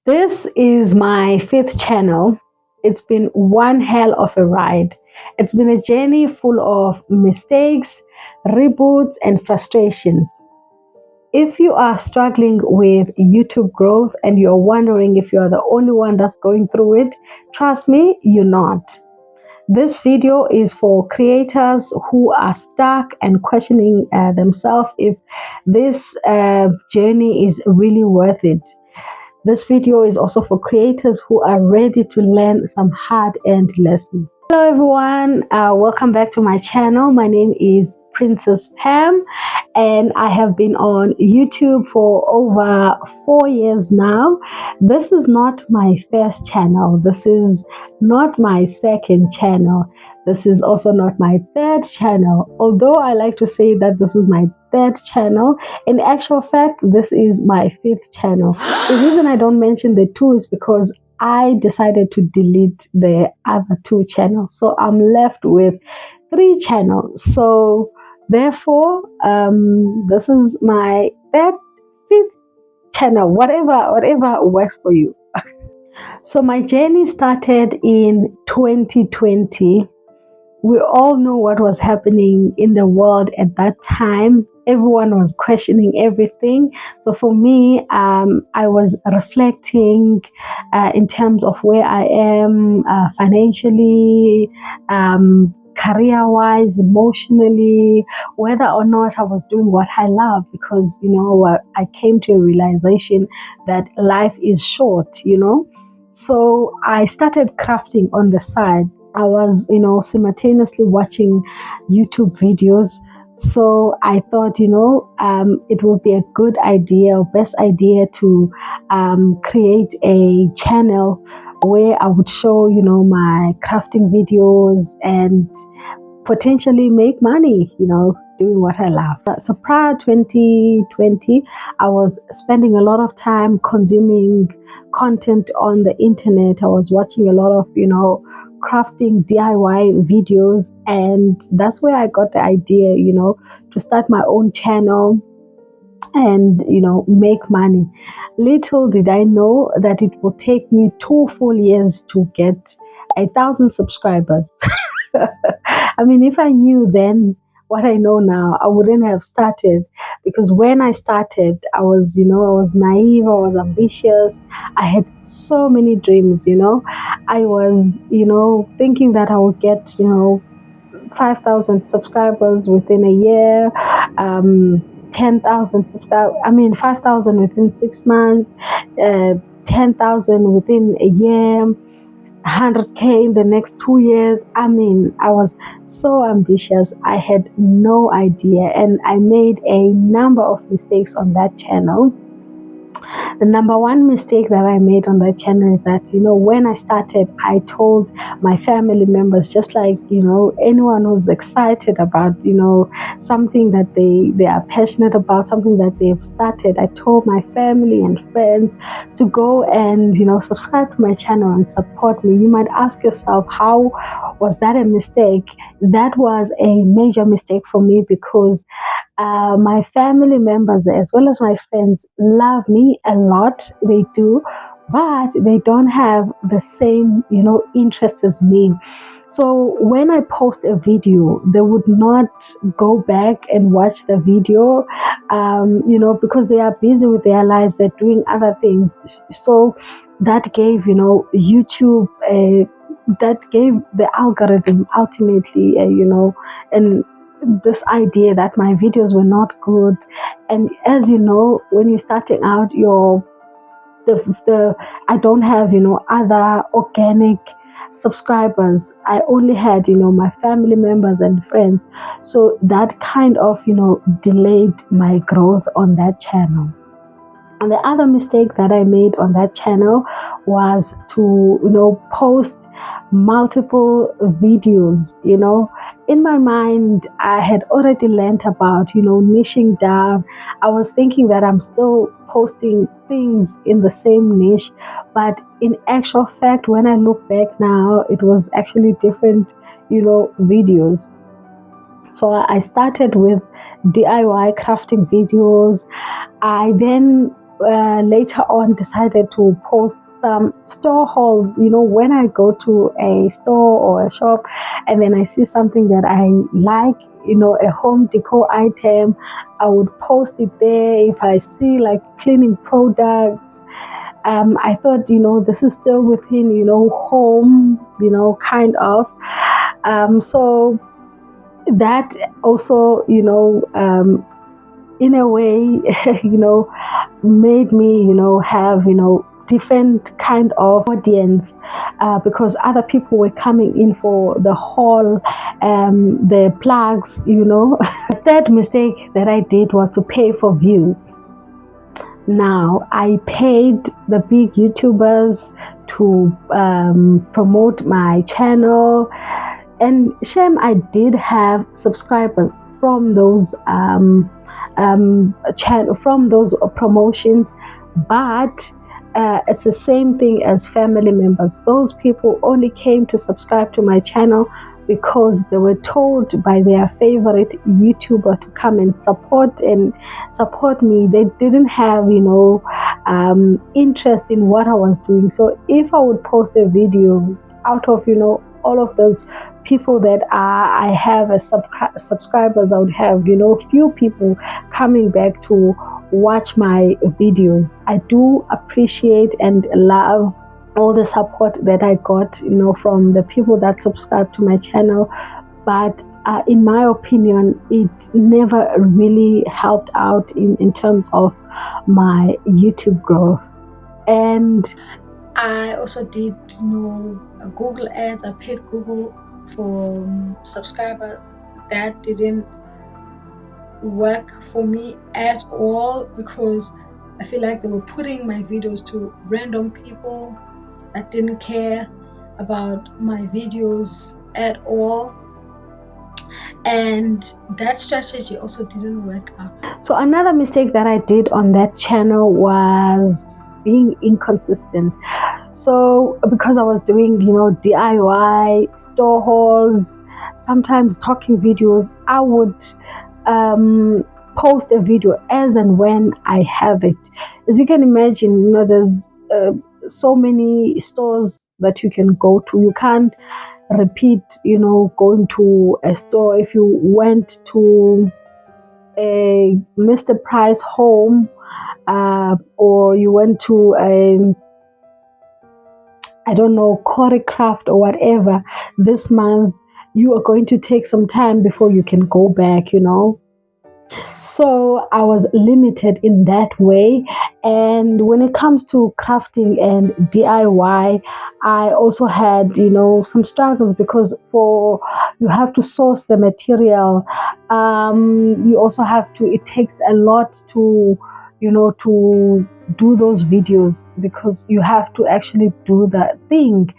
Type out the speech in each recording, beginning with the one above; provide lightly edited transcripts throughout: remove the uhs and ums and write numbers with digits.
This is my fifth channel. It's been one hell of a ride. It's been a journey full of mistakes, reboots, and frustrations. If you are struggling with YouTube growth and you're wondering if you're the only one that's going through it, trust me, you're not. This video is for creators who are stuck and questioning themselves if this journey is really worth it. This video is also for creators who are ready to learn some hard-earned lessons. Hello everyone, welcome back to my channel. My name is Princess Pam and I have been on YouTube for over 4 years now. This is not my first channel. This is not my second channel. This is also not my third channel. Although I like to say that this is my third channel, in actual fact, this is my fifth channel. The reason I don't mention the two is because I decided to delete the other two channels. So I'm left with 3 channels. So therefore, this is my fifth channel, whatever works for you. So my journey started in 2020. We all know what was happening in the world at that time. Everyone was questioning everything. So for me, I was reflecting in terms of where I am financially, career-wise, emotionally, whether or not I was doing what I love, because I came to a realization that life is short. So I started crafting on the side. I was, simultaneously watching YouTube videos. So I thought, it would be a good idea or best idea to create a channel where I would show, my crafting videos and potentially make money, doing what I love. So prior 2020, I was spending a lot of time consuming content on the internet. I was watching a lot of, crafting DIY videos, and that's where I got the idea, to start my own channel and make money. Little did I know that it would take me 2 full years to get 1,000 subscribers. I mean, if I knew then what I know now, I wouldn't have started, because when I started, I was naive, I was ambitious, I had so many dreams. I was, thinking that I would get, 5,000 subscribers within a year, 10,000 subscribers, 5,000 within 6 months, 10,000 within a year, 100K in the next 2 years. I was so ambitious. I had no idea, and I made a number of mistakes on that channel. The number one mistake that I made on that channel is that, when I started, I told my family members, just like, anyone who's excited about, something that they are passionate about, something that they've started, I told my family and friends to go and, subscribe to my channel and support me. You might ask yourself, how was that a mistake? That was a major mistake for me, because my family members as well as my friends love me a lot. They do, but they don't have the same, interest as me. So when I post a video, they would not go back and watch the video, because they are busy with their lives. They're doing other things. So that gave, YouTube, that gave the algorithm ultimately, and this idea that my videos were not good. And as you know, when you're starting out, the I don't have, other organic subscribers. I only had, my family members and friends. So that kind of, delayed my growth on that channel. And the other mistake that I made on that channel was to, post multiple videos. In my mind, I had already learned about, niching down. I was thinking that I'm still posting things in the same niche, but in actual fact, when I look back now, it was actually different, videos. So I started with DIY crafting videos. I then later on decided to post some store hauls. When I go to a store or a shop and then I see something that I like, a home decor item, I would post it there. If I see like cleaning products, I thought, this is still within, home, kind of. So that also, in a way, made me, have, different kind of audience, because other people were coming in for the haul, the plugs. The third mistake that I did was to pay for views. Now, I paid the big YouTubers to promote my channel, and shame I did have subscribers from those from those promotions, but it's the same thing as family members. Those people only came to subscribe to my channel because they were told by their favorite YouTuber to come and support me. They didn't have, interest in what I was doing. So if I would post a video out of, all of those people that I have as subscribers, I would have, few people coming back to watch my videos. I do appreciate and love all the support that I got, from the people that subscribe to my channel. But in my opinion, it never really helped out in terms of my YouTube growth. And I also did, Google ads. I paid Google for subscribers. That didn't work for me at all, because I feel like they were putting my videos to random people that didn't care about my videos at all, and that strategy also didn't work out. So another mistake that I did on that channel was being inconsistent. So because I was doing, DIY store hauls, sometimes talking videos, I would post a video as and when I have it. As you can imagine, there's so many stores that you can go to. You can't repeat, going to a store. If you went to a Mr. Price home, or you went to I don't know, Choreographed or whatever, this month, you are going to take some time before you can go back, So I was limited in that way. And when it comes to crafting and DIY, I also had, some struggles, because you have to source the material. You also have to, it takes a lot to, to do those videos, because you have to actually do the thing,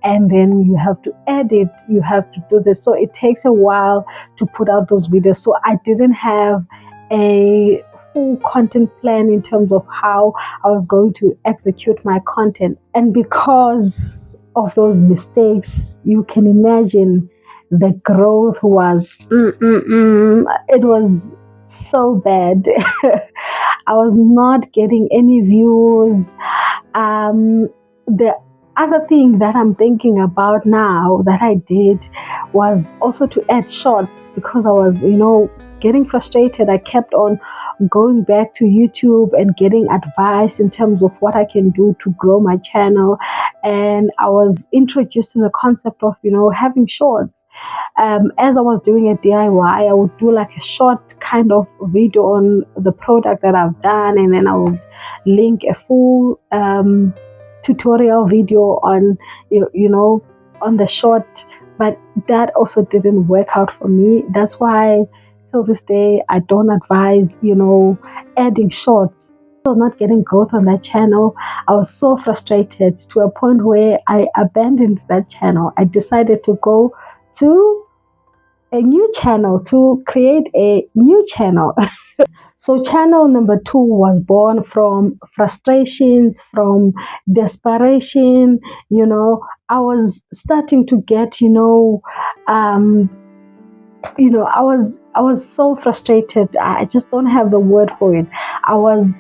and then you have to edit, you have to do this. So it takes a while to put out those videos. So I didn't have a full content plan in terms of how I was going to execute my content. And because of those mistakes, you can imagine the growth was it was so bad. I was not getting any views. The other thing that I'm thinking about now that I did was also to add shorts, because I was, getting frustrated. I kept on going back to YouTube and getting advice in terms of what I can do to grow my channel. And I was introduced to the concept of, having shorts. As I was doing a DIY, I would do like a short kind of video on the product that I've done, and then I would link a full tutorial video on, on the short. But that also didn't work out for me. That's why till this day I don't advise, adding shorts. I was not getting growth on that channel. I was so frustrated to a point where I abandoned that channel. I decided to go to a new channel, to create a new channel. So channel number 2 was born from frustrations, from desperation. I was starting to get, I I was so frustrated. I just don't have the word for it. I was,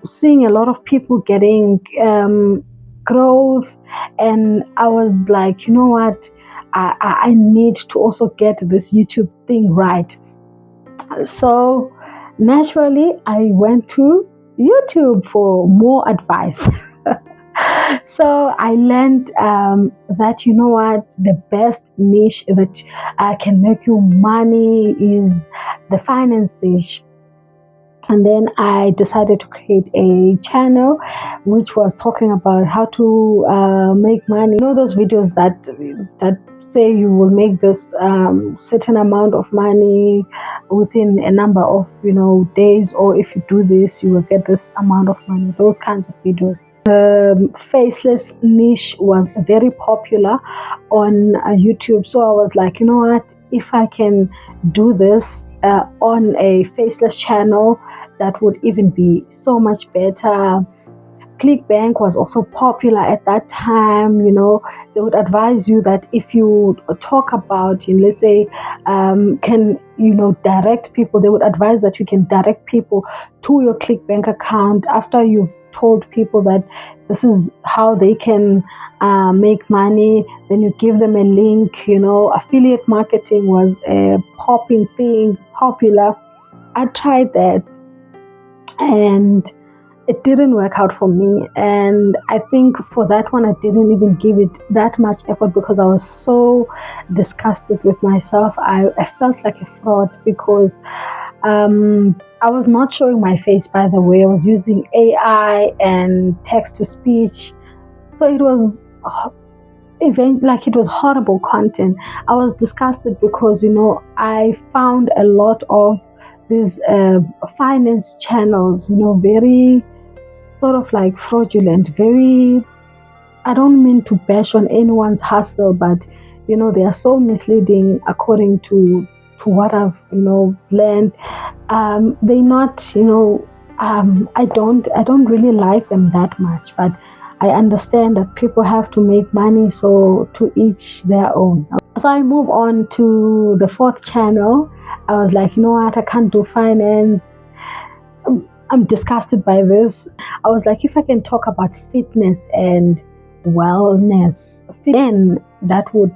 seeing a lot of people getting growth, and I was like, you know what? I need to also get this YouTube thing right. So naturally, I went to YouTube for more advice. So I learned that, you know what, the best niche that can make you money is the finance niche. And then I decided to create a channel which was talking about how to make money. Those videos that say you will make this certain amount of money within a number of days, or if you do this you will get this amount of money. Those kinds of videos. Faceless niche was very popular on YouTube, so I was like, you know what, if I can do this on a faceless channel, that would even be so much better. ClickBank was also popular at that time. They would advise you that if you talk about, let's say, can direct people, they would advise that you can direct people to your ClickBank account after you've told people that this is how they can make money. Then you give them a link. Affiliate marketing was a popping thing, popular. I tried that, and it didn't work out for me. And I think for that one, I didn't even give it that much effort because I was so disgusted with myself. I felt like a fraud because I was not showing my face, by the way. I was using AI and text to speech. So it was it was horrible content. I was disgusted because, I found a lot of these finance channels, very sort of like fraudulent, very, I don't mean to bash on anyone's hustle, but they are so misleading according to what I've learned. They not I don't really like them that much, but I understand that people have to make money, so to each their own. So I move on to the fourth channel. I was like, you know what, I can't do finance. I'm disgusted by this. I was like, if I can talk about fitness and wellness, then that would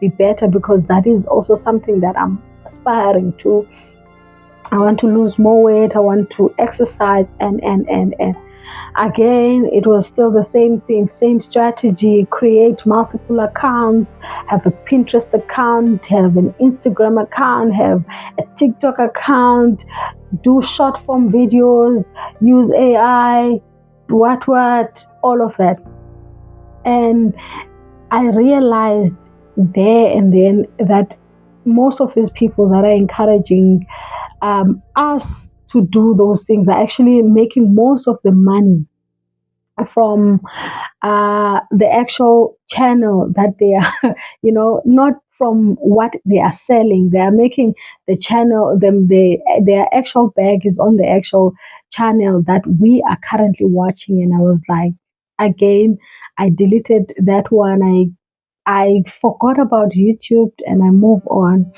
be better, because that is also something that I'm aspiring to. I want to lose more weight. I want to exercise, and again, it was still the same thing, same strategy. Create multiple accounts, have a Pinterest account, have an Instagram account, have a TikTok account, do short form videos, use AI, what, all of that. And I realized there and then that most of these people that are encouraging us to do those things are actually making most of the money from the actual channel that they are, not from what they are selling. They are making the channel, their actual bag is on the actual channel that we are currently watching. And I was like, again, I deleted that one. I forgot about YouTube and I moved on.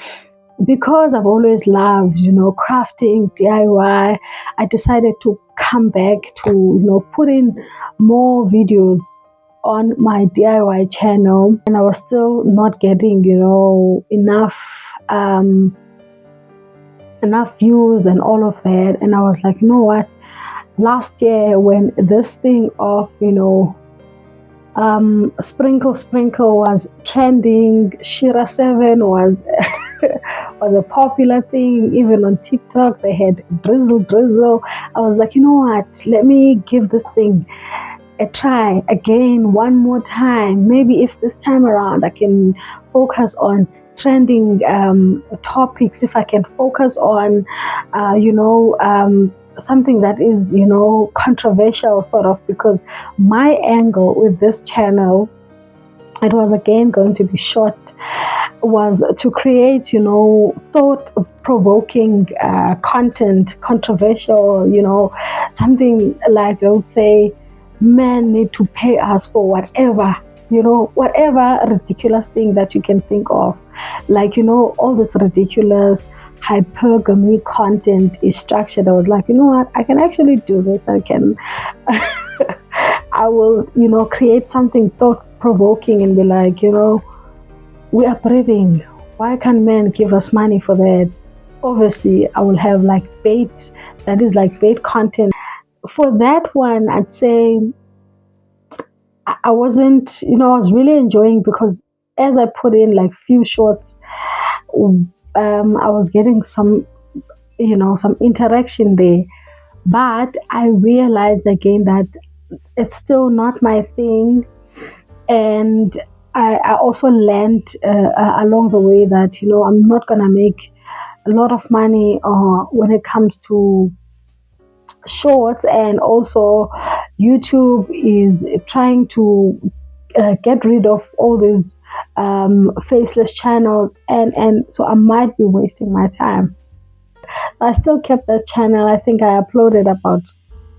Because I've always loved, crafting, DIY, I decided to come back to, put in more videos on my DIY channel. And I was still not getting, enough views and all of that. And I was like, you know what? Last year, when this thing of, sprinkle was trending, Shira 7 was a popular thing. Even on TikTok they had drizzle. I was like, you know what, let me give this thing a try again, one more time. Maybe if this time around I can focus on trending topics, if I can focus on something that is controversial, sort of, because my angle with this channel, it was again going to be short, was to create thought-provoking content, controversial, something like they would say, men need to pay us for whatever, whatever ridiculous thing that you can think of, like all this ridiculous hypergamy content is structured, I was like, you know what, I can actually do this. I can I will, create something thought provoking and be like, we are breathing. Why can't men give us money for that? Obviously, I will have like bait, that is like bait content. For that one, I'd say I wasn't, I was really enjoying, because as I put in like few shorts, I was getting some interaction there. But I realized again that it's still not my thing. And I also learned along the way that, I'm not going to make a lot of money when it comes to shorts. And also YouTube is trying to get rid of all these faceless channels, and so I might be wasting my time. So I still kept that channel. I think I uploaded about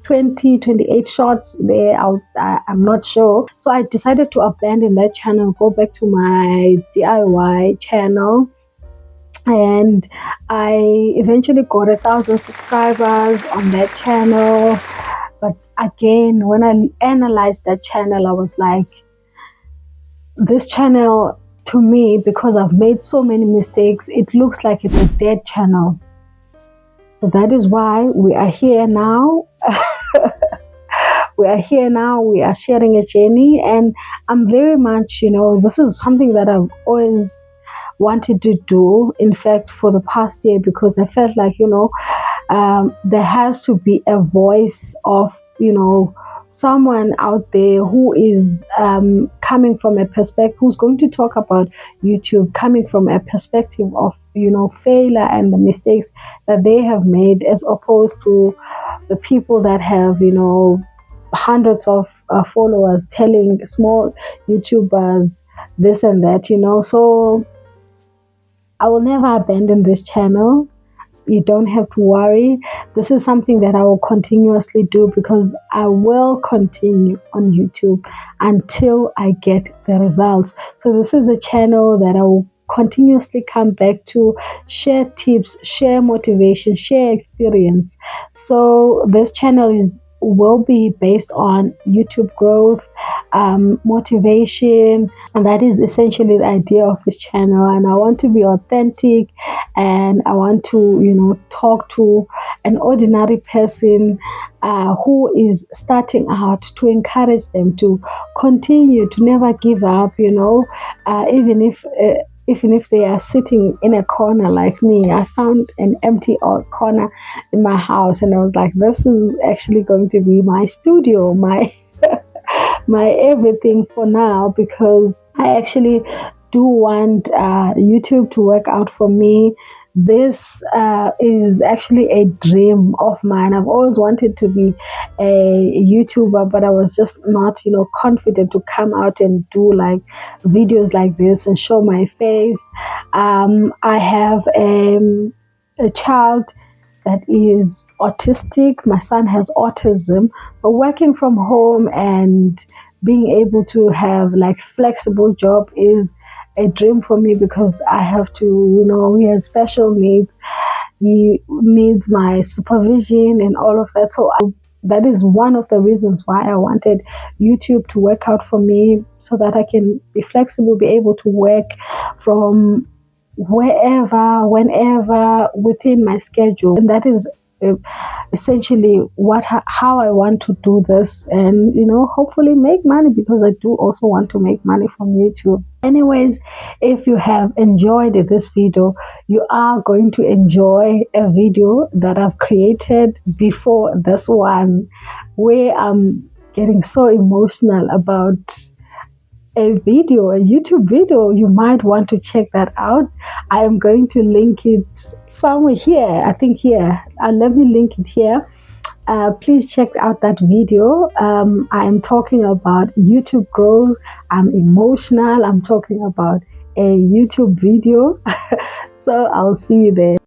28 shots there. I'm not sure. So I decided to abandon that channel, go back to my DIY channel. And I eventually got 1,000 subscribers on that channel. But again, when I analyzed that channel, I was like, this channel, to me, because I've made so many mistakes, it looks like it's a dead channel. So that is why we are here now. We are here now. We are sharing a journey. And I'm very much, this is something that I've always wanted to do, in fact, for the past year, because I felt like, there has to be a voice of, someone out there who is coming from a perspective, who's going to talk about YouTube coming from a perspective of, failure and the mistakes that they have made, as opposed to the people that have, hundreds of followers telling small YouTubers this and that, So I will never abandon this channel. You don't have to worry. This is something that I will continuously do, because I will continue on YouTube until I get the results. So this is a channel that I will continuously come back to, share tips, share motivation, share experience. So this channel will be based on YouTube growth, motivation, and that is essentially the idea of this channel. And I want to be authentic, and I want to talk to an ordinary person who is starting out, to encourage them to continue, to never give up, even if they are sitting in a corner like me. I found an empty corner in my house, and I was like, this is actually going to be my studio, my my everything for now, because I actually do want YouTube to work out for me. This is actually a dream of mine. I've always wanted to be a YouTuber, but I was just not, confident to come out and do like videos like this and show my face. I have a child that is autistic. My son has autism. So working from home and being able to have like flexible job is a dream for me, because I have to, he has special needs. He needs my supervision and all of that. So that is one of the reasons why I wanted YouTube to work out for me, so that I can be flexible, be able to work from wherever, whenever, within my schedule. And that is essentially how I want to do this, and hopefully make money, because I do also want to make money from YouTube. Anyways, if you have enjoyed this video, you are going to enjoy a video that I've created before this one, where I'm getting so emotional about a YouTube video. You might want to check that out. I am going to link it somewhere here. I think here. Let me link it here. Please check out that video. I am talking about YouTube growth. I'm emotional. I'm talking about a YouTube video. So I'll see you there.